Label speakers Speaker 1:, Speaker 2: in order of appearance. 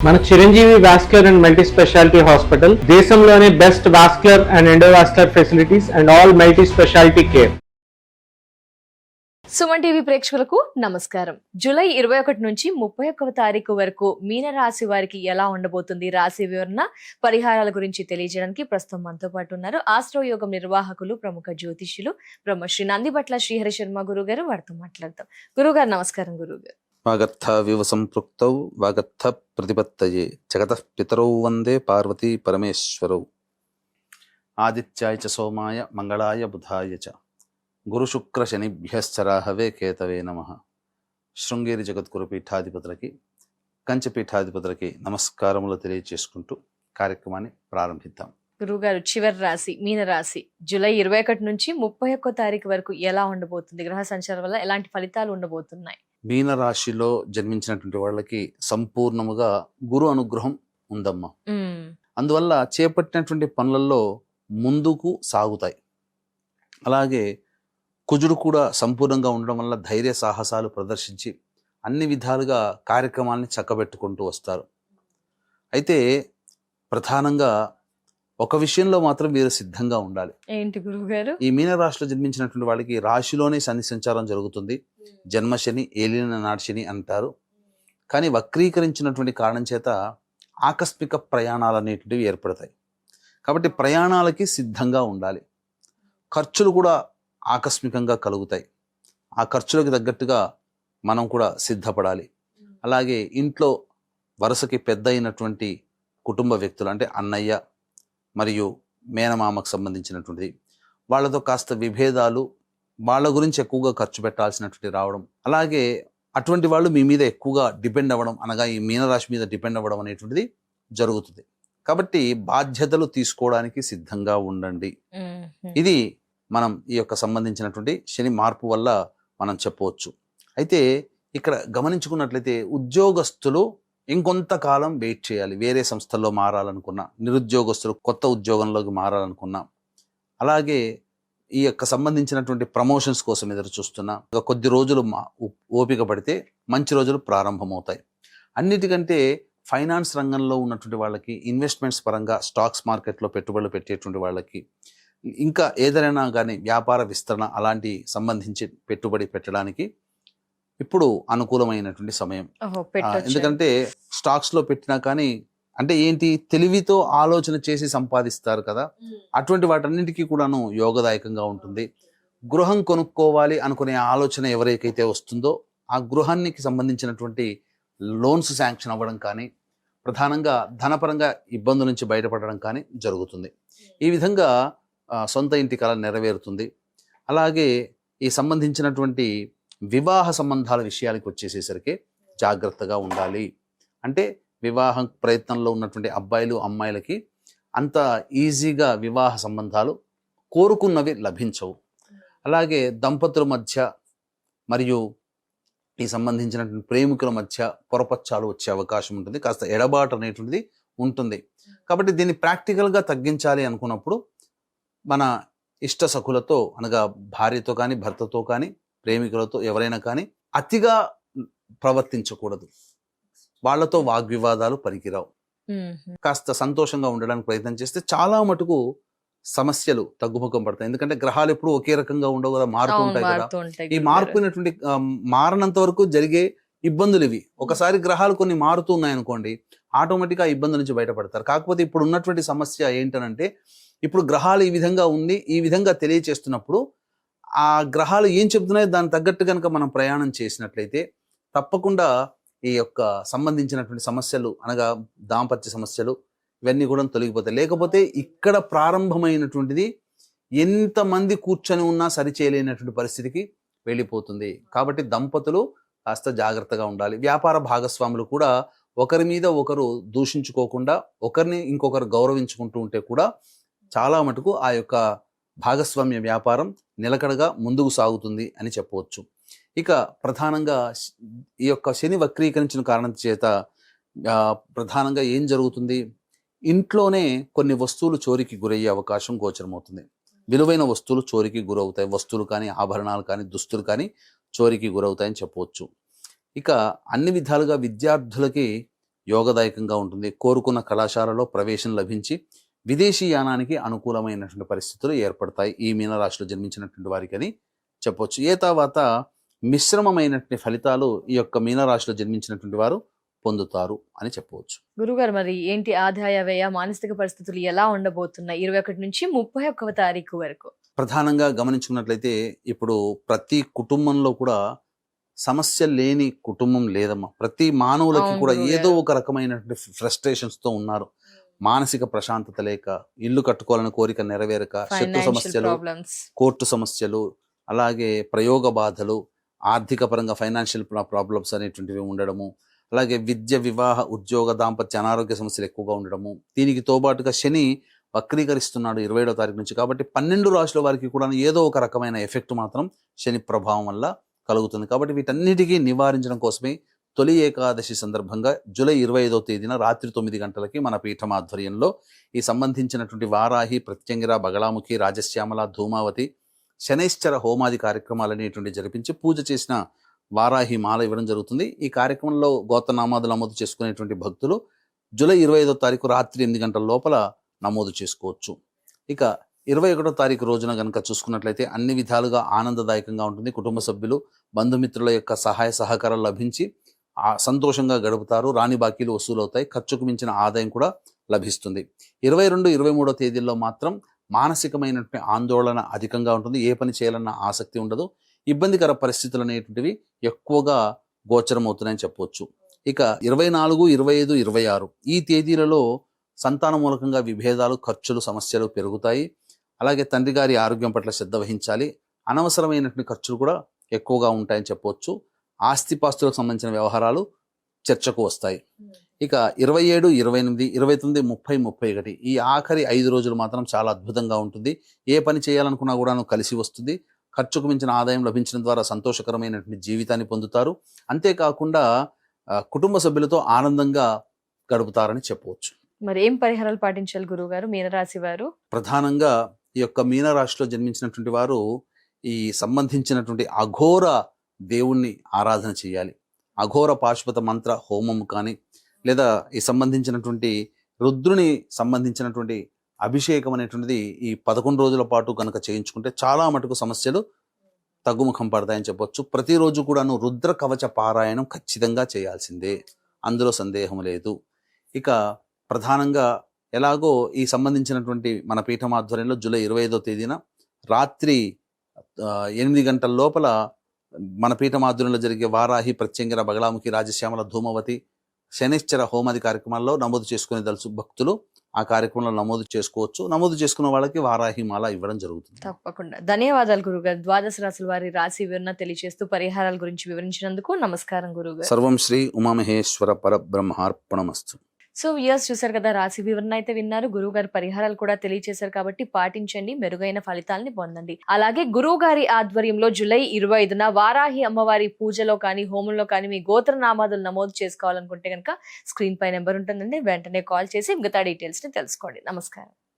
Speaker 1: మన Chiranjeevi vascular and multi specialty hospital దేశంలోనే best vascular and endovascular facilities and all multi specialty care.
Speaker 2: Suman TV ప్రేక్షకులకు నమస్కారం. July 21 నుంచి 31వ తారీఖు వరకు మీన రాశి వారికి ఎలా ఉండబోతుంది, రాశి వివరణ, పరిహారాల గురించి తెలియజేయడానికి ప్రస్తుతం మనతో పాటు ఉన్నారు ఆస్ట్రో యోగం నిర్వాహకులు, ప్రముఖ జ్యోతిష్యులు బ్రహ్మశ్రీ నందిబట్ల శ్రీహరి శర్మ గురువు గారు. వారితో మాట్లాడతాం. గురుగారు నమస్కారం. గురుగారు
Speaker 3: వాగర్థ వివ సంపృక్తౌ వాగర్థ ప్రతిపత్తయే జగతః పితరౌ వందే పార్వతీ పరమేశ్వరౌ. ఆదిత్యాయ చ సోమాయ మంగళాయ బుధాయ చ గురు శుక్ర శనిభ్యశ్చరాహవే కేతవే నమః. శృంగేరి జగద్గురు పీఠాధిపతులకి, కంచి పీఠాధిపతులకి నమస్కారములు తెలియజేసుకుంటూ కార్యక్రమాన్ని ప్రారంభిద్దాం.
Speaker 2: గురుగారు, చివరి రాశి మీన రాశి జూలై 21 నుంచి 31వ తారీఖు వరకు ఎలా ఉండబోతుంది? గ్రహ సంచారం వల్ల ఎలాంటి ఫలితాలు ఉండబోతున్నాయి?
Speaker 3: మీన రాశిలో జన్మించినటువంటి వాళ్ళకి సంపూర్ణముగా గురు అనుగ్రహం ఉందమ్మా. అందువల్ల చేపట్టినటువంటి పనులలో ముందుకు సాగుతాయి. అలాగే కుజుడు కూడా సంపూర్ణంగా ఉండడం వల్ల ధైర్య సాహసాలు ప్రదర్శించి అన్ని విధాలుగా కార్యక్రమాల్ని చక్కబెట్టుకుంటూ వస్తారు. అయితే ప్రధానంగా ఒక విషయంలో మాత్రం వీరు సిద్ధంగా ఉండాలి.
Speaker 2: ఏంటి గురువుగారు?
Speaker 3: ఈ మీన రాశిలో జన్మించినటువంటి వాళ్ళకి రాశిలోనే శని సంచారం జరుగుతుంది. జన్మశని, ఏలిన నాటి శని అంటారు. కానీ వక్రీకరించినటువంటి కారణం చేత ఆకస్మిక ప్రయాణాలు అనేటువంటివి ఏర్పడతాయి. కాబట్టి ప్రయాణాలకి సిద్ధంగా ఉండాలి. ఖర్చులు కూడా ఆకస్మికంగా కలుగుతాయి. ఆ ఖర్చులకు తగ్గట్టుగా మనం కూడా సిద్ధపడాలి. అలాగే ఇంట్లో వరుసకి పెద్ద అయినటువంటి కుటుంబ వ్యక్తులు అంటే అన్నయ్య మరియు మేనమామకు సంబంధించినటువంటిది, వాళ్ళతో కాస్త విభేదాలు, వాళ్ళ గురించి ఎక్కువగా ఖర్చు పెట్టాల్సినటువంటి రావడం, అలాగే అటువంటి వాళ్ళు మీ మీద ఎక్కువగా డిపెండ్ అవ్వడం, అనగా ఈ మీనరాశి మీద డిపెండ్ అవ్వడం అనేటువంటిది జరుగుతుంది. కాబట్టి బాధ్యతలు తీసుకోవడానికి సిద్ధంగా ఉండండి. ఇది మనం ఈ యొక్క సంబంధించినటువంటి శని మార్పు వల్ల మనం చెప్పవచ్చు. అయితే ఇక్కడ గమనించుకున్నట్లయితే ఉద్యోగస్తులు ఇంకొంతకాలం వెయిట్ చేయాలి. వేరే సంస్థల్లో మారాలనుకున్నా, నిరుద్యోగస్తులు కొత్త ఉద్యోగంలోకి మారాలనుకున్నా, అలాగే ఈ యొక్క సంబంధించినటువంటి ప్రమోషన్స్ కోసం ఎదురు చూస్తున్నా, కొద్ది రోజులు ఓపిక పడితే మంచి రోజులు ప్రారంభమవుతాయి. అన్నిటికంటే ఫైనాన్స్ రంగంలో ఉన్నటువంటి వాళ్ళకి, ఇన్వెస్ట్మెంట్స్ పరంగా స్టాక్స్ మార్కెట్లో పెట్టుబడులు పెట్టేటువంటి వాళ్ళకి, ఇంకా ఏదైనా కానీ వ్యాపార విస్తరణ అలాంటి సంబంధించి పెట్టుబడి పెట్టడానికి ఇప్పుడు అనుకూలమైనటువంటి సమయం. ఎందుకంటే స్టాక్స్ లో పెట్టినా కానీ అంటే ఏంటి, తెలివితో ఆలోచన చేసి సంపాదిస్తారు కదా, అటువంటి వాటన్నింటికీ కూడాను యోగదాయకంగా ఉంటుంది. గృహం కొనుక్కోవాలి అనుకునే ఆలోచన ఎవరికైతే వస్తుందో ఆ గృహానికి సంబంధించినటువంటి లోన్స్ శాంక్షన్ అవ్వడం కానీ, ప్రధానంగా ధనపరంగా ఇబ్బందుల నుంచి బయటపడడం కానీ జరుగుతుంది. ఈ విధంగా సొంత ఇంటి కల నెరవేరుతుంది. అలాగే ఈ సంబంధించినటువంటి వివాహ సంబంధాల విషయాలకు వచ్చేసేసరికి జాగ్రత్తగా ఉండాలి. అంటే వివాహం ప్రయత్నంలో ఉన్నటువంటి అబ్బాయిలు అమ్మాయిలకి అంత ఈజీగా వివాహ సంబంధాలు కోరుకున్నవి లభించవు. అలాగే దంపతుల మధ్య మరియు ఈ సంబంధించినటువంటి ప్రేమికుల మధ్య పొరపచ్చాలు వచ్చే అవకాశం ఉంటుంది. కాస్త ఎడబాటు అనేటువంటిది ఉంటుంది. కాబట్టి దీన్ని ప్రాక్టికల్గా తగ్గించాలి అనుకున్నప్పుడు మన ఇష్ట సఖులతో, అనగా భార్యతో కానీ, భర్తతో కానీ, ప్రేమికులతో ఎవరైనా కానీ అతిగా ప్రవర్తించకూడదు. వాళ్లతో వాగ్వివాదాలు పనికిరావు. కాస్త సంతోషంగా ఉండడానికి ప్రయత్నం చేస్తే చాలా మటుకు సమస్యలు తగ్గుముఖం పడతాయి. ఎందుకంటే గ్రహాలు ఎప్పుడు ఒకే రకంగా ఉండవు కదా, మారుతూ ఉంటాయి కదా. ఈ మార్పునటువంటి మారనంత వరకు జరిగే ఇబ్బందులు ఇవి. ఒకసారి గ్రహాలు కొన్ని మారుతూ ఉన్నాయనుకోండి, ఆటోమేటిక్గా ఆ ఇబ్బంది నుంచి బయటపడతారు. కాకపోతే ఇప్పుడు ఉన్నటువంటి సమస్య ఏంటనంటే, ఇప్పుడు గ్రహాలు ఈ విధంగా ఉంది, ఈ విధంగా తెలియచేస్తున్నప్పుడు ఆ గ్రహాలు ఏం చెప్తున్నాయో దానికి తగ్గట్టు కనుక మనం ప్రయాణం చేసినట్లయితే తప్పకుండా ఈ యొక్క సంబంధించినటువంటి సమస్యలు, అనగా దాంపత్య సమస్యలు, ఇవన్నీ కూడా తొలగిపోతాయి. లేకపోతే ఇక్కడ ప్రారంభమైనటువంటిది ఎంతమంది కూర్చొని ఉన్నా సరిచేయలేనటువంటి పరిస్థితికి వెళ్ళిపోతుంది. కాబట్టి దంపతులు కాస్త జాగ్రత్తగా ఉండాలి. వ్యాపార భాగస్వాములు కూడా ఒకరి మీద ఒకరు దూషించుకోకుండా, ఒకరిని ఇంకొకరు గౌరవించుకుంటూ ఉంటే కూడా చాలా మటుకు ఆ యొక్క భాగస్వామ్య వ్యాపారం నిలకడగా ముందుకు సాగుతుంది అని చెప్పవచ్చు. ఇక ప్రధానంగా ఈ యొక్క శని వక్రీకరించిన కారణం చేత ప్రధానంగా ఏం జరుగుతుంది, ఇంట్లోనే కొన్ని వస్తువులు చోరీకి గురయ్యే అవకాశం గోచరమవుతుంది. విలువైన వస్తువులు చోరీకి గురవుతాయి. వస్తువులు కానీ, ఆభరణాలు కానీ, దుస్తులు కానీ చోరీకి గురవుతాయని చెప్పవచ్చు. ఇక అన్ని విధాలుగా విద్యార్థులకి యోగదాయకంగా ఉంటుంది. కోరుకున్న కళాశాలలో ప్రవేశం లభించి విదేశీ యానానికి అనుకూలమైనటువంటి పరిస్థితులు ఏర్పడతాయి ఈ మీనరాశిలో జన్మించినటువంటి వారికి అని చెప్పొచ్చు. ఏ తర్వాత మిశ్రమమైనటువంటి ఫలితాలు ఈ యొక్క మీనరాశిలో జన్మించినటువంటి వారు పొందుతారు అని చెప్పవచ్చు.
Speaker 2: గురుగారు, మరి ఏంటి ఆదాయ వ్యయ మానసిక పరిస్థితులు ఎలా ఉండబోతున్నాయి 21 నుంచి 31వ తారీఖు వరకు?
Speaker 3: ప్రధానంగా గమనించుకున్నట్లయితే ఇప్పుడు ప్రతి కుటుంబంలో కూడా సమస్య లేని కుటుంబం లేదమ్మా. ప్రతి మానవులకి
Speaker 2: అవును
Speaker 3: కూడా
Speaker 2: గురుగారు.
Speaker 3: ఏదో ఒక రకమైనటువంటి ఫ్రస్ట్రేషన్స్ తో ఉన్నారు. మానసిక ప్రశాంతత లేక, ఇల్లు కట్టుకోవాలని కోరిక నెరవేరక, శత్రు
Speaker 2: ఫైనాన్షియల్
Speaker 3: సమస్యలు,
Speaker 2: ప్రాబ్లమ్స్.
Speaker 3: కోర్టు సమస్యలు, అలాగే ప్రయోగ బాధలు, ఆర్థిక పరంగా ఫైనాన్షియల్ ప్రాబ్లమ్స్ అనేటువంటివి ఉండడము, అలాగే విద్య, వివాహ, ఉద్యోగ, దాంపత్య, అనారోగ్య సమస్యలు ఎక్కువగా ఉండడము. దీనికి తోబాటుగా శని వక్రీకరిస్తున్నాడు 27వ తారీఖు నుంచి. కాబట్టి 12 రాశుల వారికి కూడా ఏదో ఒక రకమైన ఎఫెక్ట్ మాత్రం శని ప్రభావం వల్ల కలుగుతుంది. కాబట్టి వీటన్నిటికీ నివారించడం కోసమే తొలి ఏకాదశి సందర్భంగా జూలై 25వ తేదీన రాత్రి 9 గంటలకి మన పీఠం ఆధ్వర్యంలో ఈ సంబంధించినటువంటి వారాహి, ప్రత్యంగిర, బగళాముఖి, రాజశ్యామల, ధూమావతి, శనైశ్చర హోమాది కార్యక్రమాలు అనేటువంటి జరిపించి పూజ చేసిన వారాహి మాల ఇవ్వడం జరుగుతుంది. ఈ కార్యక్రమంలో గోత్రనామాదులు నమోదు చేసుకునేటువంటి భక్తులు జూలై 25వ తారీఖు రాత్రి 8 గంటల లోపల నమోదు చేసుకోవచ్చు. ఇక 21వ తారీఖు రోజున కనుక చూసుకున్నట్లయితే అన్ని విధాలుగా ఆనందదాయకంగా ఉంటుంది. కుటుంబ సభ్యులు, బంధుమిత్రుల యొక్క సహాయ సహకారాలు లభించి సంతోషంగా గడుపుతారు. రాని బాకీలు వసూలవుతాయి. ఖర్చుకు మించిన ఆదాయం కూడా లభిస్తుంది. 22, 23వ తేదీల్లో మాత్రం మానసికమైనటువంటి ఆందోళన అధికంగా ఉంటుంది. ఏ పని చేయాలన్న ఆసక్తి ఉండదు. ఇబ్బందికర పరిస్థితులు అనేటువంటివి ఎక్కువగా గోచరం అవుతున్నాయని చెప్పవచ్చు. ఇక 24, 25, 26 ఈ తేదీలలో సంతాన మూలకంగా విభేదాలు, ఖర్చులు, సమస్యలు పెరుగుతాయి. అలాగే తండ్రి గారి ఆరోగ్యం పట్ల శ్రద్ధ వహించాలి. అనవసరమైనటువంటి ఖర్చులు కూడా ఎక్కువగా ఉంటాయని చెప్పవచ్చు. ఆస్తిపాస్తులకు సంబంధించిన వ్యవహారాలు చర్చకు వస్తాయి. ఇక 27, 28, 29, 30, 31 ఈ ఆఖరి 5 రోజులు మాత్రం చాలా అద్భుతంగా ఉంటుంది. ఏ పని చేయాలనుకున్నా కూడా కలిసి వస్తుంది. ఖర్చుకు మించిన ఆదాయం లభించడం ద్వారా సంతోషకరమైనటువంటి జీవితాన్ని పొందుతారు. అంతేకాకుండా కుటుంబ సభ్యులతో ఆనందంగా గడుపుతారని చెప్పవచ్చు.
Speaker 2: మరి ఏం పరిహారాలు పాటించాలి గురువుగారు మీనరాశి వారు?
Speaker 3: ప్రధానంగా ఈ యొక్క మీనరాశిలో జన్మించినటువంటి వారు ఈ సంబంధించినటువంటి అఘోర దేవుణ్ణి ఆరాధన చేయాలి. అఘోర పాశుపత మంత్ర హోమం కానీ, లేదా ఈ సంబంధించినటువంటి రుద్రుని సంబంధించినటువంటి అభిషేకం అనేటువంటిది ఈ 11 రోజుల పాటు కనుక చేయించుకుంటే చాలా మటుకు సమస్యలు తగ్గుముఖం పడతాయని చెప్పొచ్చు. ప్రతిరోజు కూడాను రుద్ర కవచ పారాయణం ఖచ్చితంగా చేయాల్సిందే, అందులో సందేహం లేదు. ఇక ప్రధానంగా ఎలాగో ఈ సంబంధించినటువంటి మన పీఠం ఆధ్వర్యంలో జూలై 25వ తేదీన రాత్రి 8 గంటల లోపల మన పీఠం ఆధ్వర్యంలో జరిగే వారాహి, ప్రత్యంగిర, బగళాముఖి, రాజశ్యామల, ధూమవతి, శనిశ్చర హోమాది కార్యక్రమాల్లో నమోదు చేసుకునే దలుచు భక్తులు ఆ కార్యక్రమంలో నమోదు చేసుకోవచ్చు. నమోదు చేసుకున్న వాళ్ళకి వారాహి మాల ఇవ్వడం జరుగుతుంది.
Speaker 2: తప్పకుండా. ధన్యవాదాలు గురుగారు. ద్వాదశ రాశుల వారి రాశి వివరణ తెలియజేస్తూ పరిహారాల గురించి వివరించినందుకు నమస్కారం గురుగారు.
Speaker 3: సర్వం శ్రీ ఉమామహేశ్వర పరబ్రహ్మార్పణమస్తు.
Speaker 2: సో వ్యూయర్స్ చూసారు కదా, రాశి వివరణ అయితే విన్నారు. గురువు గారి పరిహారాలు కూడా తెలియజేశారు కాబట్టి పాటించండి, మెరుగైన ఫలితాలని పొందండి. అలాగే గురువు గారి ఆధ్వర్యంలో జూలై 25న వారాహి అమ్మవారి పూజలో కానీ, హోమంలో కానీ మీ గోత్రనామాదులు నమోదు చేసుకోవాలనుకుంటే కనుక స్క్రీన్ పై నెంబర్ ఉంటుందండి, వెంటనే కాల్ చేసి మిగతా డీటెయిల్స్ ని తెలుసుకోండి. నమస్కారం.